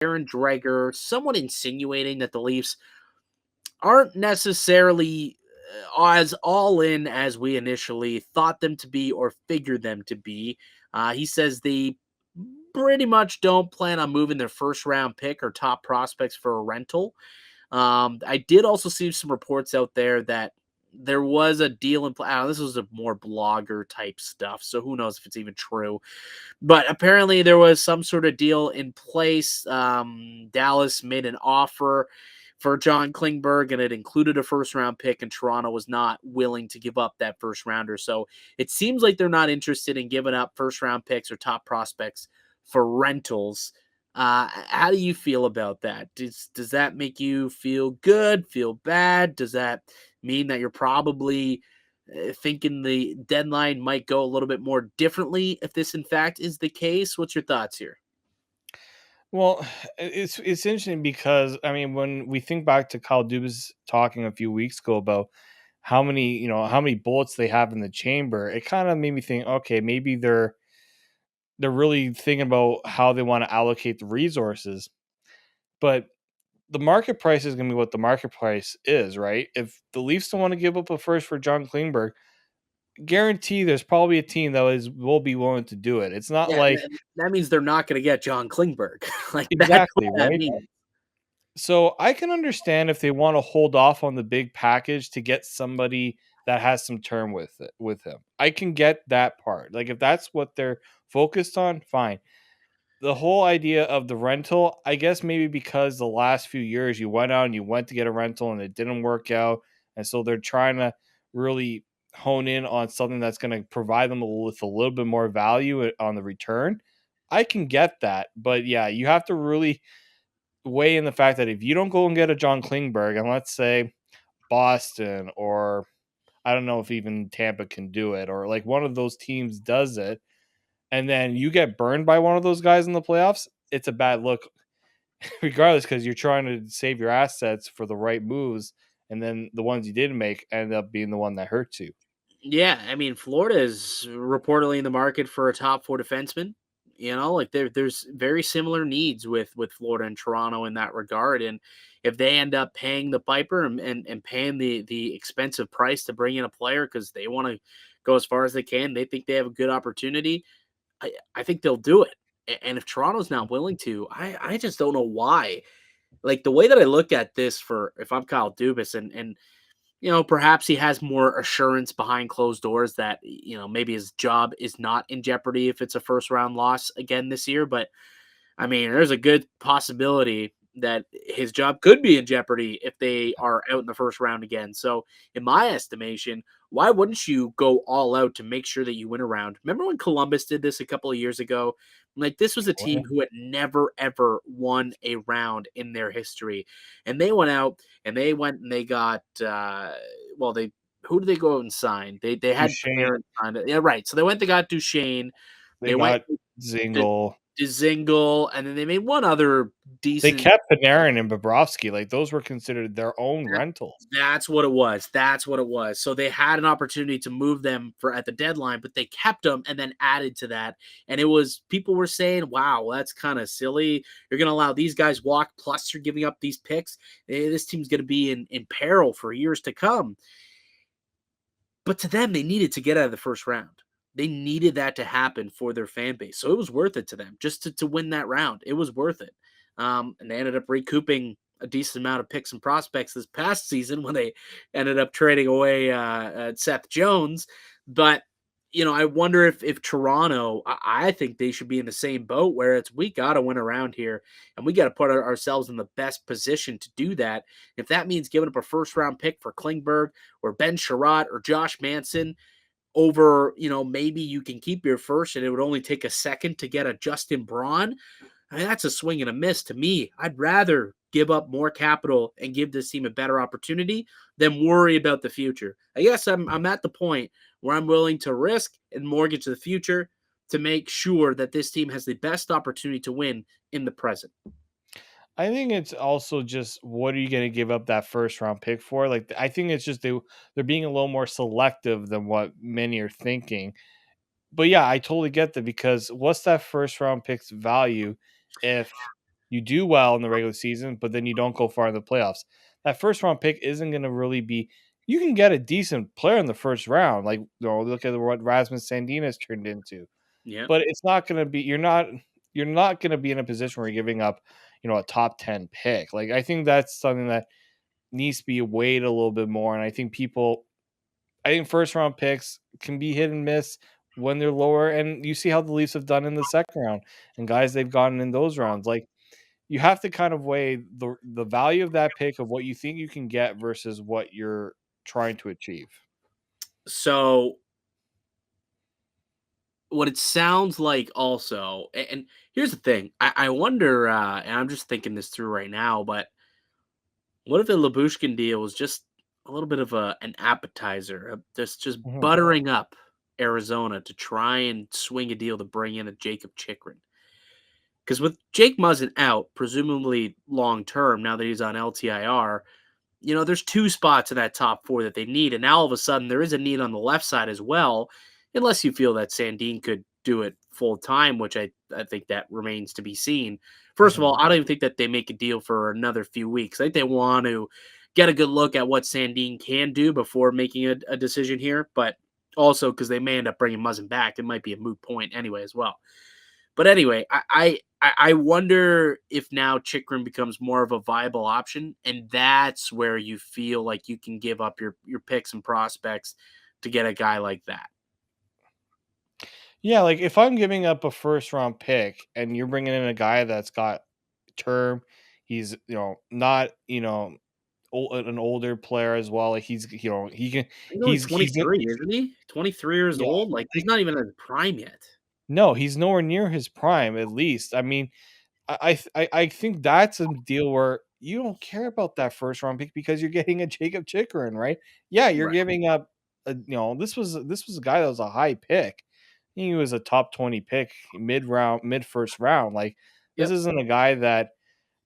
Aaron Dreger, somewhat insinuating that the Leafs aren't necessarily as all in as we initially thought them to be or figured them to be. He says they pretty much don't plan on moving their first round pick or top prospects for a rental. I did also see some reports out there that there was a deal in play. This was a more blogger type stuff, so who knows if it's even true. But apparently there was some sort of deal in place. Dallas made an offer for John Klingberg, and it included a first-round pick, and Toronto was not willing to give up that first-rounder. So it seems like they're not interested in giving up first-round picks or top prospects for rentals. How do you feel about that? Does that make you feel good, feel bad? Does that mean that you're probably thinking the deadline might go a little bit more differently if this in fact is the case? What's your thoughts here? Well, it's interesting because I mean, when we think back to Kyle Dubas talking a few weeks ago about how many bullets they have in the chamber, it kind of made me think, okay, maybe they're really thinking about how they want to allocate the resources. But the market price is going to be what the market price is, right? If the Leafs don't want to give up a first for John Klingberg, guarantee there's probably a team that will be willing to do it. It's not Yeah, like that means they're not going to get John Klingberg. Like that's exactly what that right. means. So I can understand if they want to hold off on the big package to get somebody that has some term with him. I can get that part. Like if that's what they're focused on, fine. The whole idea of the rental, I guess maybe because the last few years you went out and you went to get a rental and it didn't work out. And so they're trying to really hone in on something that's going to provide them with a little bit more value on the return. I can get that. But yeah, you have to really weigh in the fact that if you don't go and get a John Klingberg, and let's say Boston or I don't know if even Tampa can do it, or like one of those teams does it, and then you get burned by one of those guys in the playoffs, it's a bad look, regardless, because you're trying to save your assets for the right moves, and then the ones you didn't make end up being the one that hurts you. Yeah, I mean, Florida is reportedly in the market for a top four defenseman. Like there's very similar needs with Florida and Toronto in that regard. And if they end up paying the piper and paying the expensive price to bring in a player because they want to go as far as they can, they think they have a good opportunity. I think they'll do it. And if Toronto's not willing to, I just don't know why. Like the way that I look at this for if I'm Kyle Dubas and perhaps he has more assurance behind closed doors that, maybe his job is not in jeopardy if it's a first round loss again this year. But I mean, there's a good possibility that his job could be in jeopardy if they are out in the first round again. So, in my estimation, why wouldn't you go all out to make sure that you win a round? Remember when Columbus did this a couple of years ago? Like, this was a team who had never, ever won a round in their history. And they went out and they got, who did they go out and sign? They had Duchesne, Panarin signed it. Yeah, right. So they got Duchesne. they They went got Zingle. Zingle, and then they made one other They decent. kept Panarin and Bobrovsky. Like those were considered their own rentals. That's what it was. That's what it was. So they had an opportunity to move them for at the deadline, but they kept them and then added to that. And it was people were saying, "Wow, that's kind of silly. You're going to allow these guys walk, plus you're giving up these picks. This team's going to be in peril for years to come." But to them, they needed to get out of the first round. They needed that to happen for their fan base. So it was worth it to them just to win that round. It was worth it. And they ended up recouping a decent amount of picks and prospects this past season when they ended up trading away Seth Jones. But, I wonder if Toronto, I think they should be in the same boat where it's we got to win around here and we got to put ourselves in the best position to do that. If that means giving up a first round pick for Klingberg or Ben Sherratt or Josh Manson over, maybe you can keep your first and it would only take a second to get a Justin Braun. I mean, that's a swing and a miss to me. I'd rather give up more capital and give this team a better opportunity than worry about the future. I guess I'm at the point where I'm willing to risk and mortgage the future to make sure that this team has the best opportunity to win in the present. I think it's also just what are you going to give up that first round pick for? Like I think it's just they're being a little more selective than what many are thinking. But yeah, I totally get that because what's that first round pick's value if You do well in the regular season, but then you don't go far in the playoffs. That first round pick isn't going to really be. You can get a decent player in the first round, like look at what Rasmus Sandin has turned into, Yeah. but it's not going to be. You're not going to be in a position where you're giving up, a top 10 pick. Like I think that's something that needs to be weighed a little bit more. And I think first round picks can be hit and miss when they're lower. And you see how the Leafs have done in the second round and guys they've gotten in those rounds. Like you have to kind of weigh the value of that pick of what you think you can get versus what you're trying to achieve. So what it sounds like also, and here's the thing, I wonder, and I'm just thinking this through right now, but what if the Labushkin deal was just a little bit of an appetizer, just Mhm. buttering up Arizona to try and swing a deal to bring in a Jacob Chikrin? Because with Jake Muzzin out, presumably long term, now that he's on LTIR, there's two spots in that top four that they need. And now all of a sudden there is a need on the left side as well, unless you feel that Sandin could do it full time, which I think that remains to be seen. First of Mhm. all, I don't even think that they make a deal for another few weeks. I think they want to get a good look at what Sandin can do before making a decision here. But also because they may end up bringing Muzzin back, it might be a moot point anyway as well. But anyway, I wonder if now Chikrin becomes more of a viable option, and that's where you feel like you can give up your picks and prospects to get a guy like that. Yeah, like if I'm giving up a first round pick and you're bringing in a guy that's got term, he's not an older player as well. Like he can He's only he's 23, isn't he? 23 years yeah. old. Like he's not even in his prime yet. No, he's nowhere near his prime, at least. I mean, I think that's a deal where you don't care about that first round pick because you're getting a Jacob Chikrin, right? Yeah, you're Right. giving up this was a guy that was a high pick. He was a top 20 pick mid first round. Like this Yep. isn't a guy that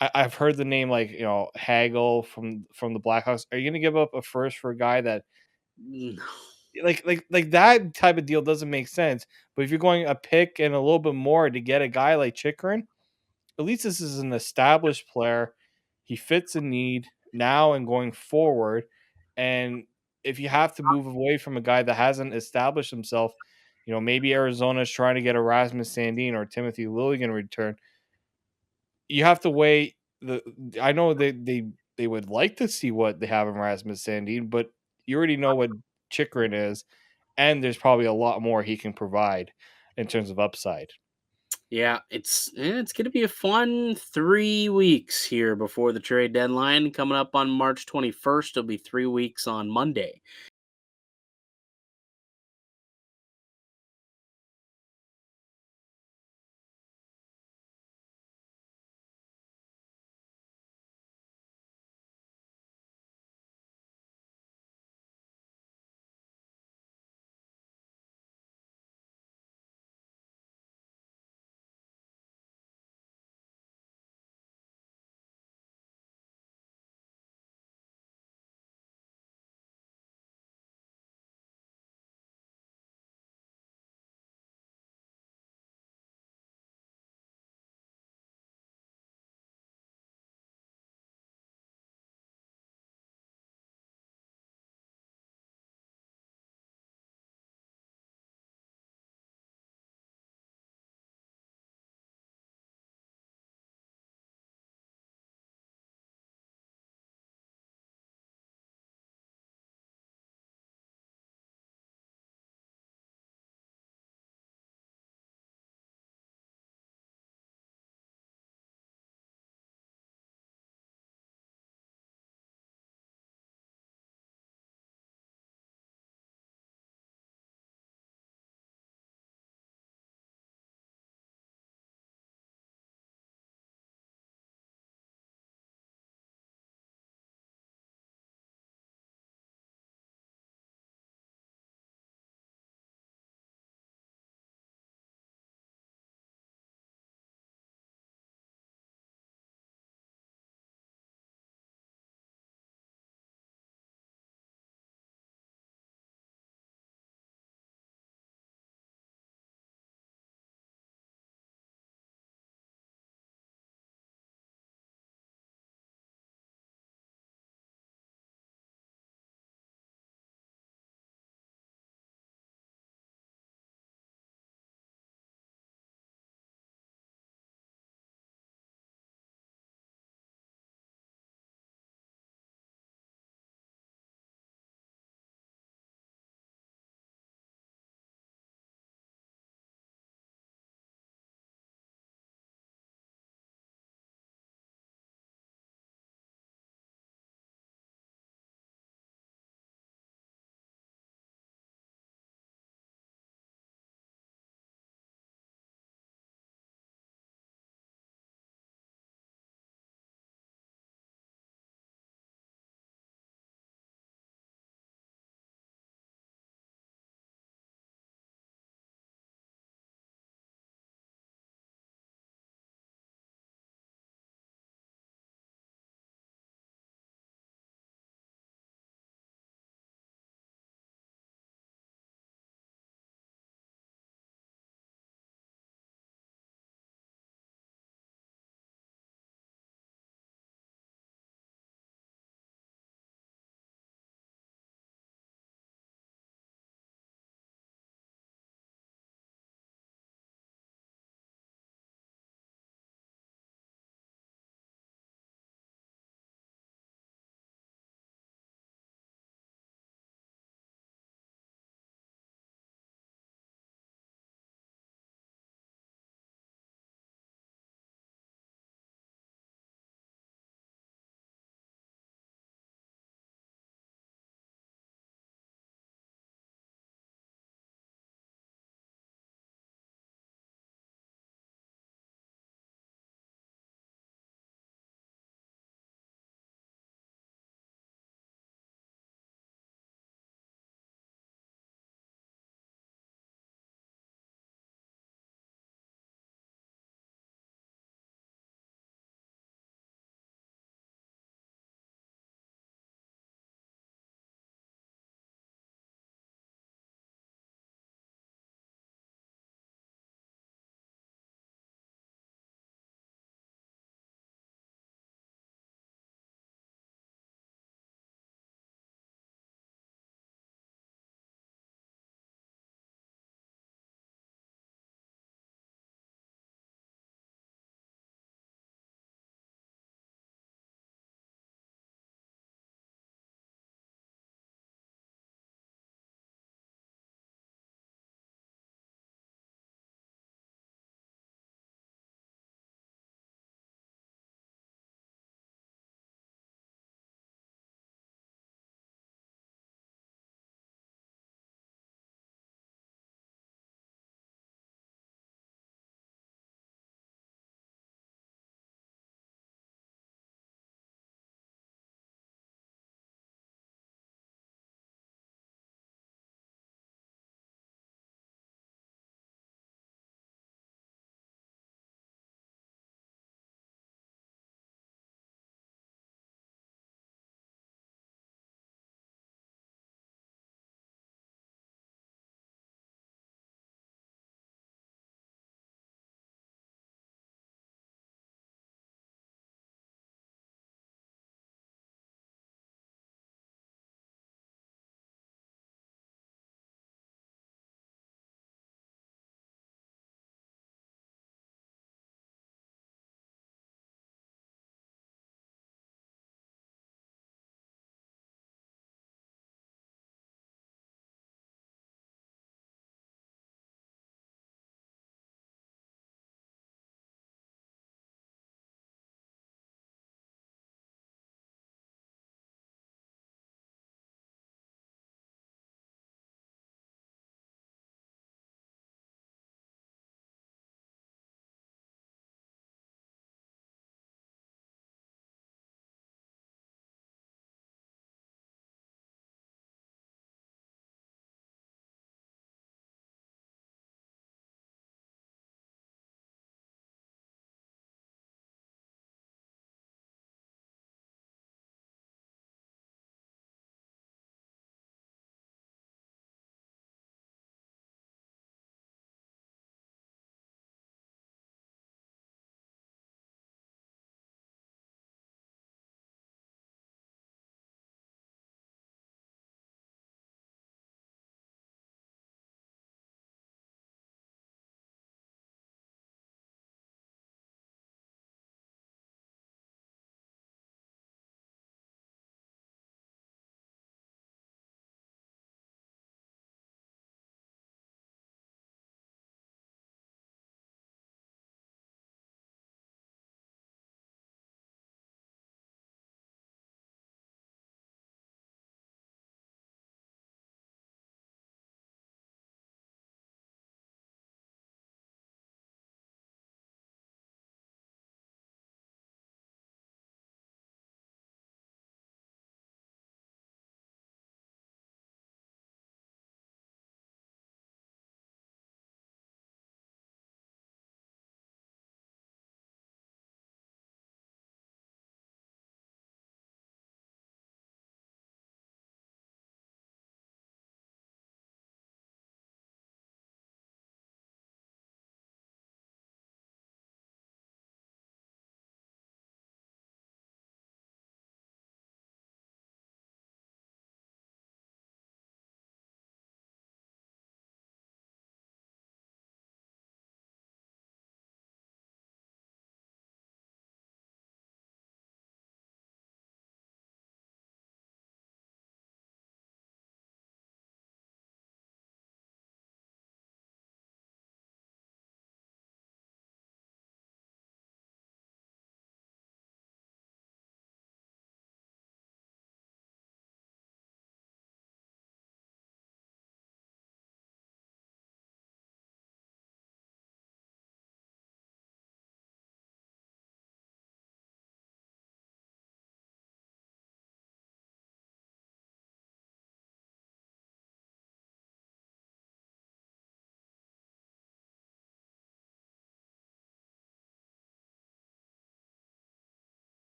I've heard the name like Hagel from the Blackhawks. Are you gonna give up a first for a guy that No. like that type of deal doesn't make sense? But if you're going a pick and a little bit more to get a guy like Chikrin, at least this is an established player. He fits a need now and going forward. And if you have to move away from a guy that hasn't established himself, maybe Arizona is trying to get Erasmus Sandin or Timothy Lilligan return. You have to weigh the. I know they would like to see what they have in Erasmus Sandin, but you already know what Chikrin is, and there's probably a lot more he can provide in terms of upside. Yeah, it's gonna be a fun 3 weeks here before the trade deadline coming up on March 21st. It'll be 3 weeks on Monday.